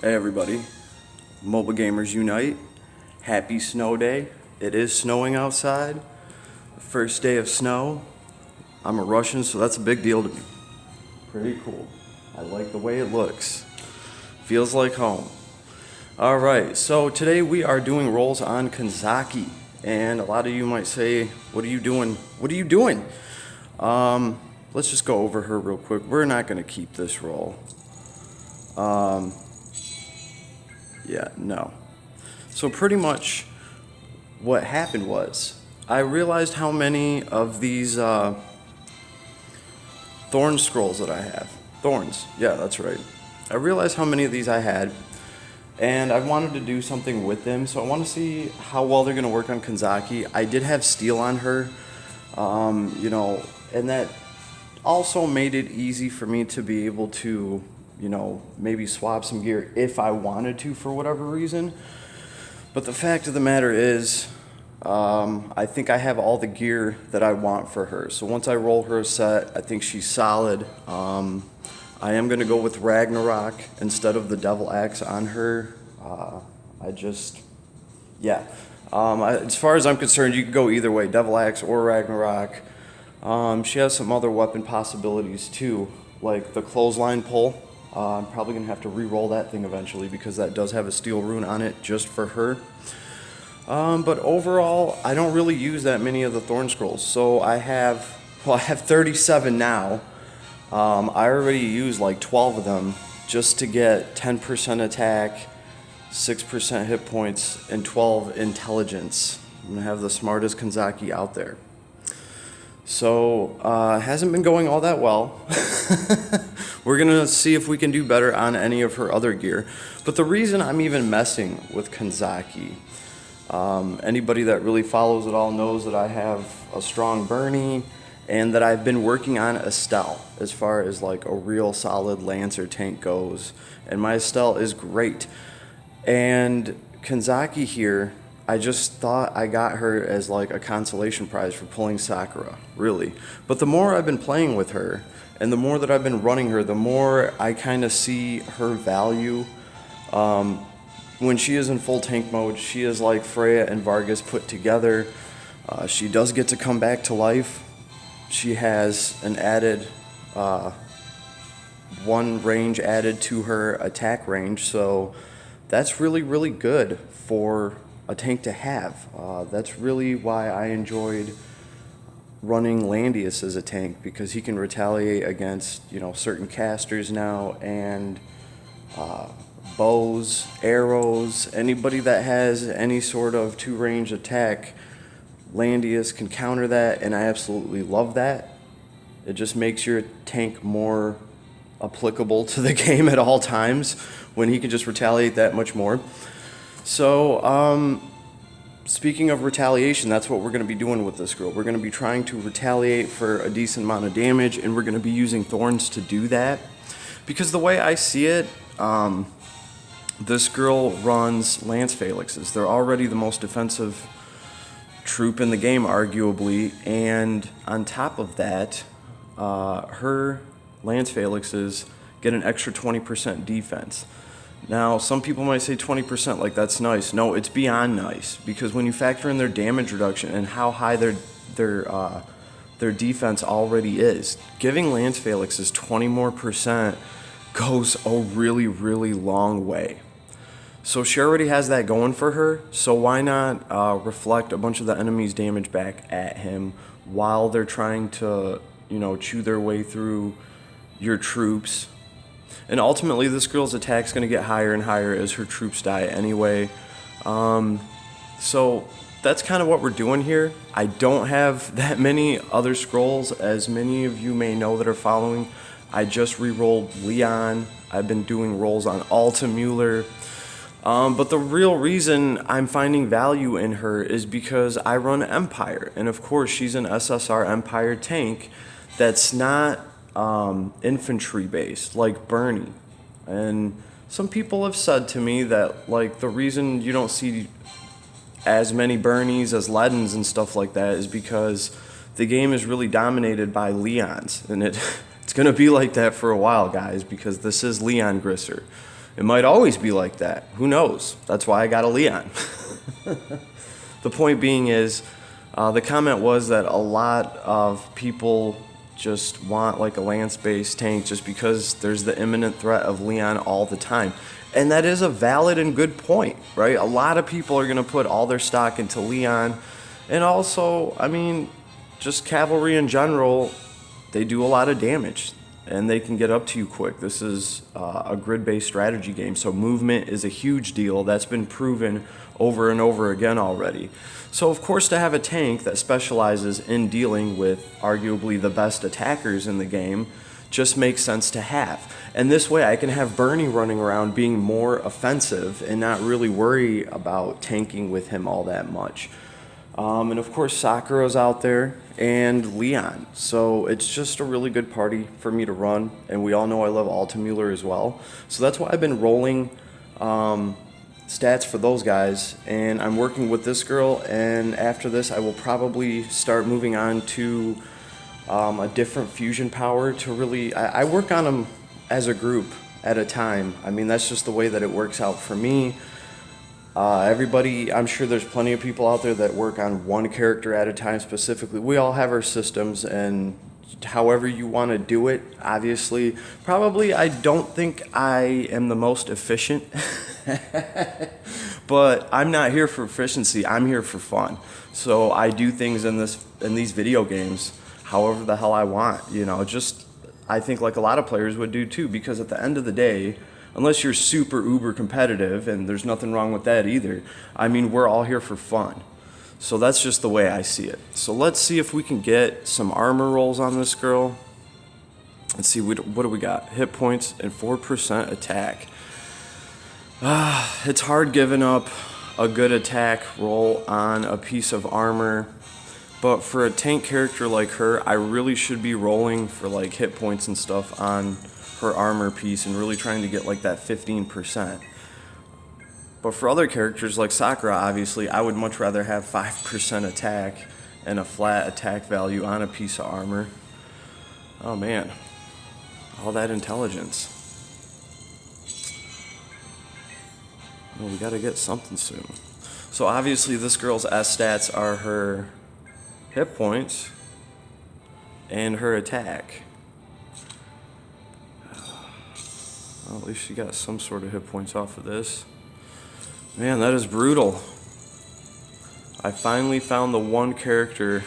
Hey everybody, Mobile Gamers Unite. Happy snow day. It is snowing outside. First day of snow. I'm a Russian, so that's a big deal to me. Pretty cool. I like the way it looks. Feels like home. Alright, so today we are doing rolls on Kanzaki. And a lot of you might say, what are you doing? What are you doing? Let's just go over her real quick. We're not going to keep this roll. Yeah, no. So pretty much what happened was I realized how many of these thorn scrolls that I have. Thorns, yeah, that's right. I realized how many of these I had, and I wanted to do something with them, so I want to see how well they're going to work on Kanzaki. I did have steel on her, and that also made it easy for me to be able to maybe swap some gear if I wanted to for whatever reason. But the fact of the matter is, I think I have all the gear that I want for her. So once I roll her a set, I think she's solid. I am going to go with Ragnarok instead of the Devil Axe on her. As far as I'm concerned, you can go either way, Devil Axe or Ragnarok. She has some other weapon possibilities too, like the clothesline pull. I'm probably going to have to re-roll that thing eventually because that does have a steel rune on it just for her. But overall, I don't really use that many of the Thorn Scrolls. So I have 37 now. I already used like 12 of them just to get 10% attack, 6% hit points, and 12 intelligence. I'm going to have the smartest Kanzaki out there. So, hasn't been going all that well. We're going to see if we can do better on any of her other gear. But the reason I'm even messing with Kanzaki, anybody that really follows it all knows that I have a strong Bernie and that I've been working on Estelle as far as like a real solid Lancer tank goes. And my Estelle is great. And Kanzaki here, I just thought I got her as like a consolation prize for pulling Sakura, really. But the more I've been playing with her, and the more that I've been running her, the more I kind of see her value. When she is in full tank mode, she is like Freya and Vargas put together. She does get to come back to life. She has an added, one range added to her attack range, so that's really, really good for a tank to have. That's really why I enjoyed running Landius as a tank, because he can retaliate against certain casters now, and bows, arrows, anybody that has any sort of two-range attack, Landius can counter that, and I absolutely love that. It just makes your tank more applicable to the game at all times when he can just retaliate that much more. So, speaking of retaliation, that's what we're going to be doing with this girl. We're going to be trying to retaliate for a decent amount of damage, and we're going to be using thorns to do that. Because the way I see it, this girl runs Lance Phalanxes. They're already the most defensive troop in the game, arguably, and on top of that, her Lance Phalanxes get an extra 20% defense. Now, some people might say 20%, like that's nice. No, it's beyond nice, because when you factor in their damage reduction and how high their defense already is, giving Lance Phalanxes 20% more goes a really, really long way. So she already has that going for her, so why not reflect a bunch of the enemy's damage back at him while they're trying to, chew their way through your troops. And ultimately, this girl's attack's going to get higher and higher as her troops die anyway. So that's kind of what we're doing here. I don't have that many other scrolls, as many of you may know that are following. I just re-rolled Leon. I've been doing rolls on Alta Mueller. But the real reason I'm finding value in her is because I run Empire. And of course, she's an SSR Empire tank that's not infantry based like Bernie. And some people have said to me that like the reason you don't see as many Bernies as Ledens and stuff like that is because the game is really dominated by Leons, and it's going to be like that for a while, guys, because this is Langrisser. It might always be like that. Who knows? That's why I got a Leon. The point being is, the comment was that a lot of people just want like a lance-based tank just because there's the imminent threat of Leon all the time. And that is a valid and good point, right? A lot of people are going to put all their stock into Leon. And also, I mean, just cavalry in general, they do a lot of damage and they can get up to you quick. This is a grid-based strategy game, so movement is a huge deal. That's been proven over and over again already. So of course, to have a tank that specializes in dealing with arguably the best attackers in the game just makes sense to have. And this way I can have Bernie running around being more offensive and not really worry about tanking with him all that much. And of course Sakura's out there and Leon. So it's just a really good party for me to run. And we all know I love Altamüller as well. So that's why I've been rolling stats for those guys. And I'm working with this girl. And after this I will probably start moving on to a different fusion power to really, I work on them as a group at a time. I mean, that's just the way that it works out for me. Everybody, I'm sure there's plenty of people out there that work on one character at a time specifically. We all have our systems, and however you want to do it, obviously. Probably I don't think I am the most efficient, but I'm not here for efficiency. I'm here for fun. So I do things in these video games however the hell I want, you know, just I think like a lot of players would do too, because at the end of the day, unless you're super uber competitive, and there's nothing wrong with that either, I mean, we're all here for fun. So that's just the way I see it. So let's see if we can get some armor rolls on this girl. Let's see, what do we got? Hit points and 4% attack. It's hard giving up a good attack roll on a piece of armor. But for a tank character like her, I really should be rolling for like hit points and stuff on her armor piece and really trying to get like that 15%. But for other characters like Sakura, obviously, I would much rather have 5% attack and a flat attack value on a piece of armor. Oh man, all that intelligence. Well, we gotta get something soon. So obviously this girl's S stats are her hit points and her attack. Well, at least she got some sort of hit points off of this. Man, that is brutal. I finally found the one character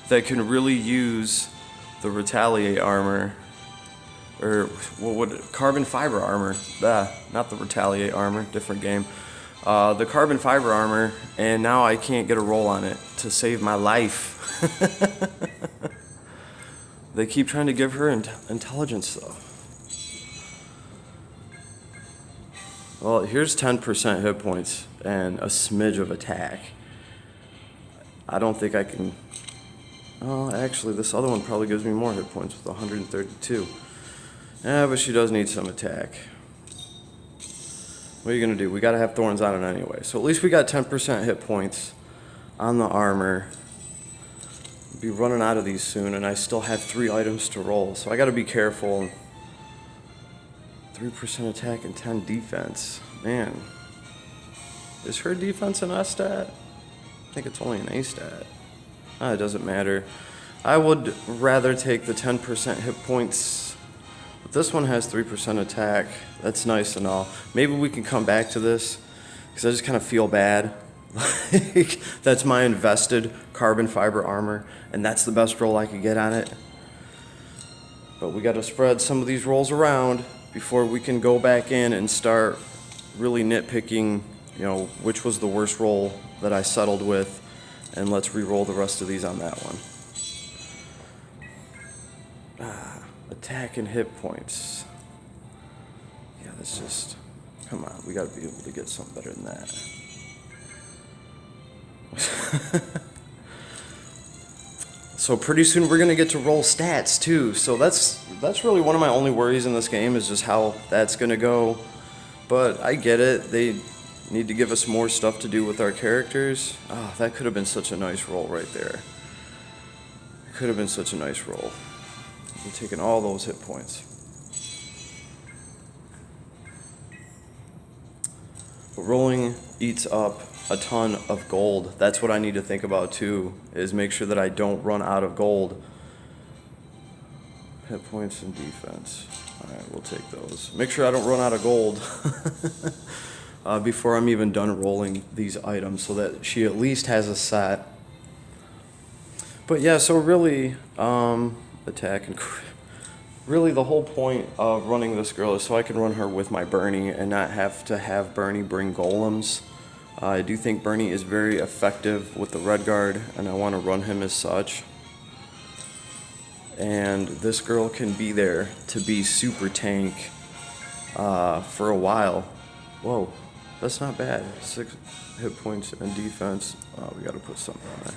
that can really use the retaliate armor, or what would carbon fiber armor? Not the retaliate armor, different game. The carbon fiber armor, and now I can't get a roll on it to save my life. They keep trying to give her intelligence though. Well, here's 10% hit points and a smidge of attack. I don't think I can. Oh, actually, this other one probably gives me more hit points with 132. Yeah, but she does need some attack. What are you gonna do? We gotta have thorns on it anyway. So at least we got 10% hit points on the armor. I'll be running out of these soon, and I still have 3 items to roll, so I gotta be careful. 3% attack and 10 defense. Man, is her defense an S stat? I think it's only an A stat. It doesn't matter. I would rather take the 10% hit points. But this one has 3% attack. That's nice and all. Maybe we can come back to this, because I just kind of feel bad. Like, that's my invested carbon fiber armor, and that's the best roll I could get on it. But we got to spread some of these rolls around before we can go back in and start really nitpicking, you know, which was the worst roll that I settled with, and let's re-roll the rest of these on that one. Attack and hit points. Yeah, that's just, come on, we gotta be able to get something better than that. So pretty soon we're gonna get to roll stats too. So that's really one of my only worries in this game, is just how that's gonna go. But I get it. They need to give us more stuff to do with our characters. Oh, that could have been such a nice roll right there. Could have been such a nice roll. We're taking all those hit points. rolling eats up a ton of gold. That's what I need to think about too, is make sure that I don't run out of gold. Hit points and defense. Alright, we'll take those. Make sure I don't run out of gold before I'm even done rolling these items, so that she at least has a set. But yeah, so really, attack and really the whole point of running this girl is so I can run her with my Bernie and not have to have Bernie bring golems. I do think Bernie is very effective with the red guard, and I want to run him as such. And this girl can be there to be super tank for a while. Whoa, that's not bad. 6 hit points and defense. Oh, we got to put something on there.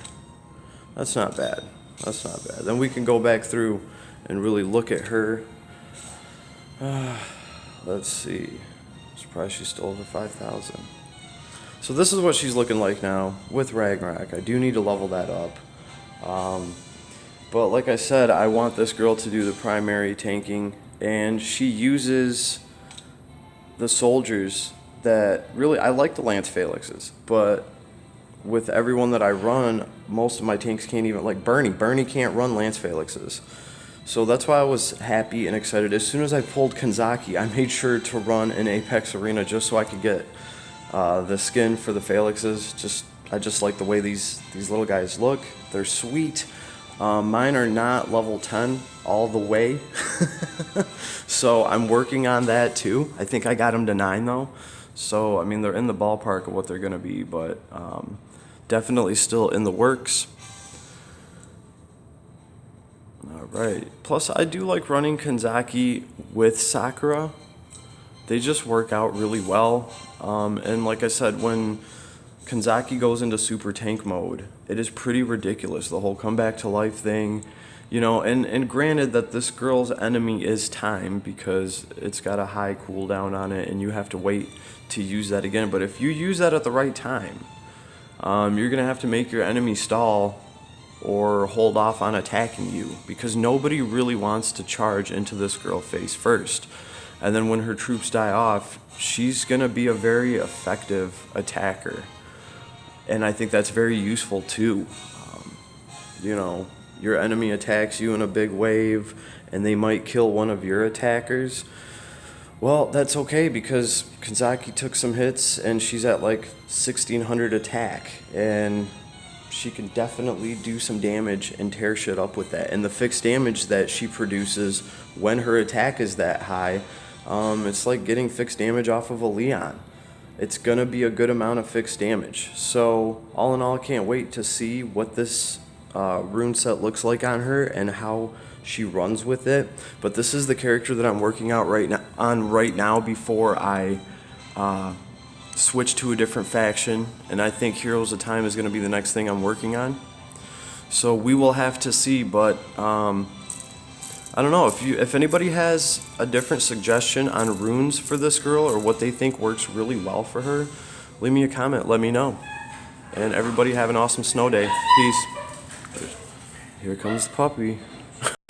That's not bad. That's not bad. Then we can go back through and really look at her. Let's see. I'm surprised she's still over 5,000. So this is what she's looking like now with Ragnarok. I do need to level that up. But like I said, I want this girl to do the primary tanking, and she uses the soldiers that really, I like the Lance Phalanxes, but with everyone that I run, most of my tanks can't even, like Bernie can't run Lance Phalanxes. So that's why I was happy and excited. As soon as I pulled Kanzaki, I made sure to run an Apex Arena just so I could get the skin for the Phalanxes. I just like the way these little guys look. They're sweet. Mine are not level 10 all the way. So I'm working on that too. I think I got them to 9 though. So, I mean, they're in the ballpark of what they're going to be, but definitely still in the works. Alright. Plus, I do like running Kanzaki with Sakura. They just work out really well. And like I said, when Kanzaki goes into super tank mode, it is pretty ridiculous, the whole come back to life thing. You know, and granted that this girl's enemy is time, because it's got a high cooldown on it and you have to wait to use that again. But if you use that at the right time, you're going to have to make your enemy stall or hold off on attacking you, because nobody really wants to charge into this girl face first. And then when her troops die off, she's going to be a very effective attacker. And I think that's very useful too. You know, your enemy attacks you in a big wave and they might kill one of your attackers. Well, that's okay, because Kanzaki took some hits and she's at like 1600 attack, and she can definitely do some damage and tear shit up with that. And the fixed damage that she produces when her attack is that high, it's like getting fixed damage off of a Leon. It's gonna be a good amount of fixed damage. So all in all, I can't wait to see what this rune set looks like on her and how she runs with it. But this is the character that I'm working out right now before I switch to a different faction, and I think Heroes of Time is going to be the next thing I'm working on. So we will have to see, but I don't know, if anybody has a different suggestion on runes for this girl or what they think works really well for her, leave me a comment, let me know. And everybody have an awesome snow day. Peace. Here comes the puppy.